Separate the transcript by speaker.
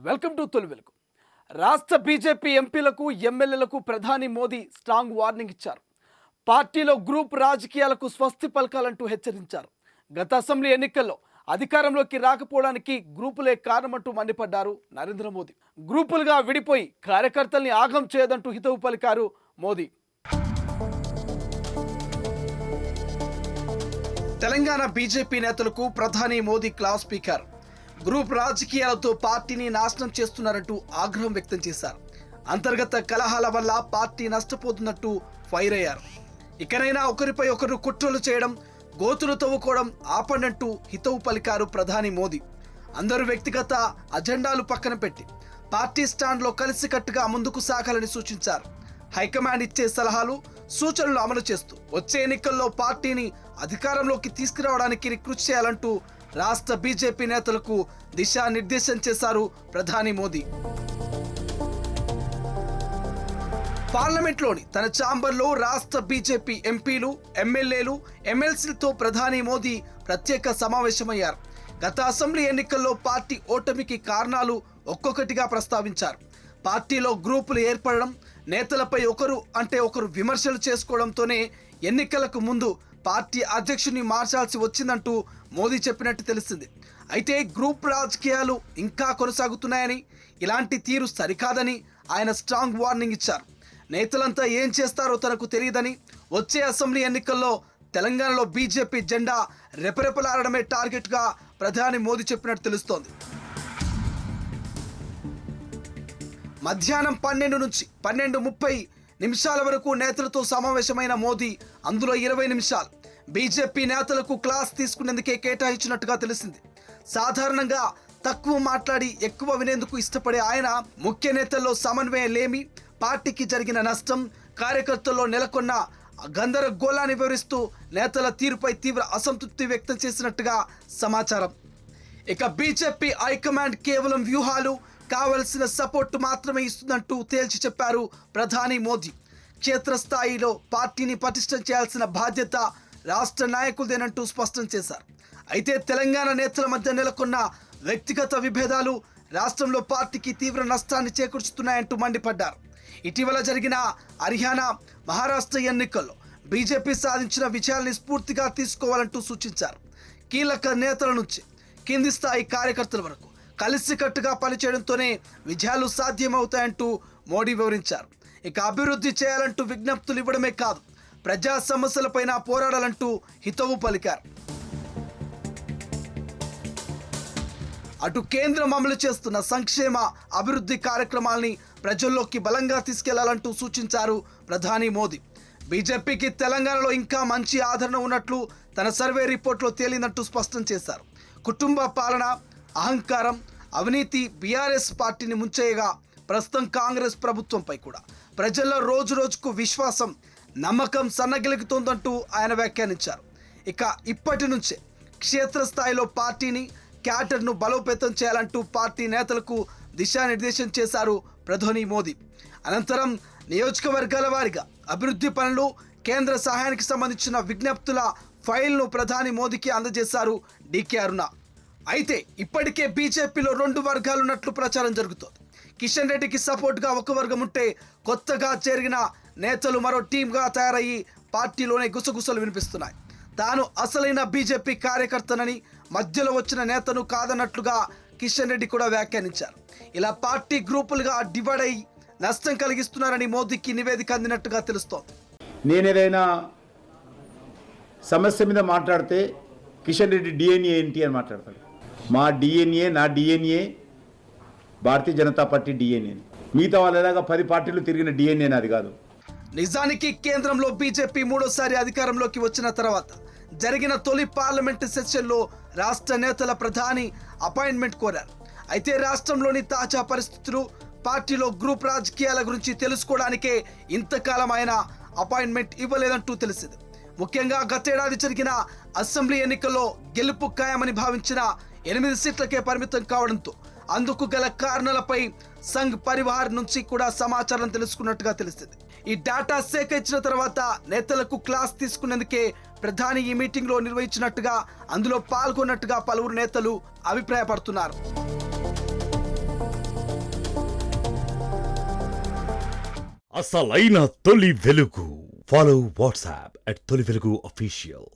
Speaker 1: Welcome to తొలి వెలుగు. రాష్ట్ర బీజేపీ ఎంపీలకు ఎమ్మెల్యేలకు ప్రధాని మోదీ స్ట్రాంగ్ వార్నింగ్ ఇచ్చారు. పార్టీలో గ్రూప్ రాజకీయాలకు స్వస్తి పలకాలంటూ హెచ్చరించారు. గత అసెంబ్లీ ఎన్నికల్లో అధికారంలోకి రాకపోవడానికి గ్రూపులే కారణమంటూ మండిపడ్డారు నరేంద్ర మోదీ. గ్రూపులుగా విడిపోయి కార్యకర్తల్ని ఆగం చేయదంటూ హితవు పలికారు మోదీ. తెలంగాణ బీజేపీ నేతలకు ప్రధాని మోదీ క్లాస్ స్పీకర్. గ్రూప్ రాజకీయాలతో పార్టీని నాశనం చేస్తున్నారంటూ ఆగ్రహం వ్యక్తం చేశారు. అంతర్గత కలహాల వల్ల పార్టీ నష్టపోతున్నట్టు ఫైర్ అయ్యారు. ఇకనైనా ఒకరిపై ఒకరు కుట్రలు చేయడం, గోతులు తవ్వుకోవడం ఆపండంటూ హితవు పలికారు ప్రధాని మోదీ. అందరూ వ్యక్తిగత అజెండాలు పక్కన పెట్టి పార్టీ స్టాండ్లో కలిసికట్టుగా ముందుకు సాగాలని సూచించారు. హైకమాండ్ ఇచ్చే సలహాలు, సూచనలు అమలు చేస్తూ వచ్చే ఎన్నికల్లో పార్టీని అధికారంలోకి తీసుకురావడానికి కృషి చేయాలంటూ రాష్ట్ర బీజేపీ నేతలకు దిశానిర్దేశం చేశారు ప్రధాని మోదీ. పార్లమెంట్లోని తన ఛాంబర్లో రాష్ట్ర బీజేపీ ఎంపీలు, ఎమ్మెల్యేలు, ఎమ్మెల్సీలతో ప్రధాని మోదీ ప్రత్యేక సమావేశమయ్యారు. గత అసెంబ్లీ ఎన్నికల్లో పార్టీ ఓటమికి కారణాలు ఒక్కొక్కటిగా ప్రస్తావించారు. పార్టీలో గ్రూపులు ఏర్పడడం, నేతలపై ఒకరు విమర్శలు చేసుకోవడంతోనే ఎన్నికలకు ముందు పార్టీ అధ్యక్షుడిని మార్చాల్సి వచ్చిందంటూ మోదీ చెప్పినట్టు తెలిసింది. అయితే గ్రూప్ రాజకీయాలు ఇంకా కొనసాగుతున్నాయని, ఇలాంటి తీరు సరికాదని ఆయన స్ట్రాంగ్ వార్నింగ్ ఇచ్చారు. నేతలంతా ఏం చేస్తారో తనకు తెలియదని, వచ్చే అసెంబ్లీ ఎన్నికల్లో తెలంగాణలో బీజేపీ జెండా రెపరెపలాడడమే టార్గెట్గా ప్రధాని మోదీ చెప్పినట్టు తెలుస్తోంది. మధ్యాహ్నం 12 నుంచి 12:30 వరకు నేతలతో సమావేశమైన మోదీ అందులో 20 నిమిషాలు బీజేపీ నేతలకు క్లాస్ తీసుకునేందుకే కేటాయించినట్టుగా తెలిసింది. సాధారణంగా తక్కువ మాట్లాడి ఎక్కువ వినేందుకు ఇష్టపడే ఆయన ముఖ్య నేతల్లో సమన్వయం లేమి, పార్టీకి జరిగిన నష్టం, కార్యకర్తల్లో నెలకొన్న గందరగోళాన్ని వివరిస్తూ నేతల తీరుపై తీవ్ర అసంతృప్తి వ్యక్తం చేసినట్టుగా సమాచారం. ఇక బీజేపీ హైకమాండ్ కేవలం వ్యూహాలు, కావలసిన సపోర్టు మాత్రమే ఇస్తుందంటూ తేల్చి చెప్పారు ప్రధాని మోదీ. క్షేత్రస్థాయిలో పార్టీని పటిష్టం చేయాల్సిన బాధ్యత రాష్ట్ర నాయకులదేనంటూ స్పష్టం చేశారు. అయితే తెలంగాణ నేతల మధ్య నెలకొన్న వ్యక్తిగత విభేదాలు రాష్ట్రంలో పార్టీకి తీవ్ర నష్టాన్ని చేకూర్చుతున్నాయంటూ మండిపడ్డారు. ఇటీవల జరిగిన హర్యానా, మహారాష్ట్ర ఎన్నికల్లో బీజేపీ సాధించిన విజయాల్ని స్ఫూర్తిగా తీసుకోవాలంటూ సూచించారు. కీలక నేతల నుంచి కింది స్థాయి కార్యకర్తల వరకు కలిసికట్టుగా పనిచేయడంతోనే విజయాలు సాధ్యమవుతాయంటూ మోడీ వివరించారు. ఇక అభివృద్ధి చేయాలంటూ విజ్ఞప్తులు ఇవ్వడమే కాదు, ప్రజా సమస్యలపైన పోరాడాలంటూ హితవు పలికారు. అటు కేంద్రం అమలు చేస్తున్న సంక్షేమ, అభివృద్ధి కార్యక్రమాల్ని ప్రజల్లోకి బలంగా తీసుకెళ్లాలంటూ సూచించారు ప్రధాని మోదీ. బీజేపీకి తెలంగాణలో ఇంకా మంచి ఆదరణ ఉన్నట్లు తన సర్వే రిపోర్ట్లో తేలిందంటూ స్పష్టం చేశారు. కుటుంబ పాలన, అహంకారం, అవినీతి బీఆర్ఎస్ పార్టీని ముంచేయగా ప్రస్తుతం కాంగ్రెస్ ప్రభుత్వంపై కూడా ప్రజల్లో రోజు రోజుకు విశ్వాసం, నమ్మకం సన్నగిలుగుతోందంటూ ఆయన వ్యాఖ్యానించారు. ఇక ఇప్పటి నుంచే క్షేత్రస్థాయిలో పార్టీని, క్యాడర్ను బలోపేతం చేయాలంటూ పార్టీ నేతలకు దిశానిర్దేశం చేశారు ప్రధాని మోదీ. అనంతరం నియోజకవర్గాల వారీగా అభివృద్ధి పనులు, కేంద్ర సహాయానికి సంబంధించిన విజ్ఞప్తుల ఫైల్ను ప్రధాని మోదీకి అందజేశారు డీకే అరుణ. అయితే ఇప్పటికే బీజేపీలో 2 వర్గాలున్నట్లు ప్రచారం జరుగుతోంది. కిషన్ రెడ్డికి సపోర్ట్గా ఒక వర్గం ఉంటే, కొత్తగా చేరిన నేతలు మరో టీమ్గా తయారయ్యి పార్టీలోనే గుసగుసలు వినిపిస్తున్నాయి. తాను అసలైన బీజేపీ కార్యకర్తనని, మధ్యలో వచ్చిన నేతను కాదన్నట్లుగా కిషన్ రెడ్డి కూడా వ్యాఖ్యానించారు. ఇలా పార్టీ గ్రూపులుగా డివైడ్ అయ్యి నష్టం కలిగిస్తున్నారని మోదీకి నివేదిక అందినట్టుగా తెలుస్తోంది.
Speaker 2: నేనేదైనా సమస్య మీద మాట్లాడితే కిషన్ రెడ్డి డిఎన్ఏ ఏంటి అని మాట్లాడతాడు. మా డిఎన్ఏ, నా DNA Bharatiya Janata party DNA. మిగతా వాళ్ళలాగా 10 పార్టీలు తిరిగిన డిఎన్ఏ అది కాదు.
Speaker 1: నిజానికి కేంద్రంలో బీజేపీ 3వ అధికారంలోకి వచ్చిన తర్వాత జరిగిన తొలి పార్లమెంటు సెషన్లో రాష్ట్ర నేతల ప్రధాని అపాయింట్మెంట్ కోరారు. అయితే రాష్ట్రంలోని తాజా పరిస్థితులు, పార్టీలో గ్రూప్ రాజకీయాల గురించి తెలుసుకోవడానికే ఇంతకాలం ఆయన అపాయింట్మెంట్ ఇవ్వలేదంటూ తెలిసింది. ముఖ్యంగా గతేడాది జరిగిన అసెంబ్లీ ఎన్నికల్లో గెలుపు ఖాయమని భావించిన 8 సీట్లకే పరిమితం కావడంతో అందుకు గల కారణాలపై సంఘ్ పరివార్ నుంచి కూడా సమాచారం తెలుసుకున్నట్టుగా తెలిసింది. ఈ డేటా సేకరించిన తర్వాత నేతలకు క్లాస్ తీసుకునేందుకే ప్రధాని ఈ మీటింగ్లో నిర్వహించినట్టుగా, అందులో పాల్గొన్నట్టుగా పలువురు నేతలు అభిప్రాయపడుతున్నారు.
Speaker 3: అసలైన తొలి వెలుగు. ఫాలో వాట్సాప్ @తొలి వెలుగు official.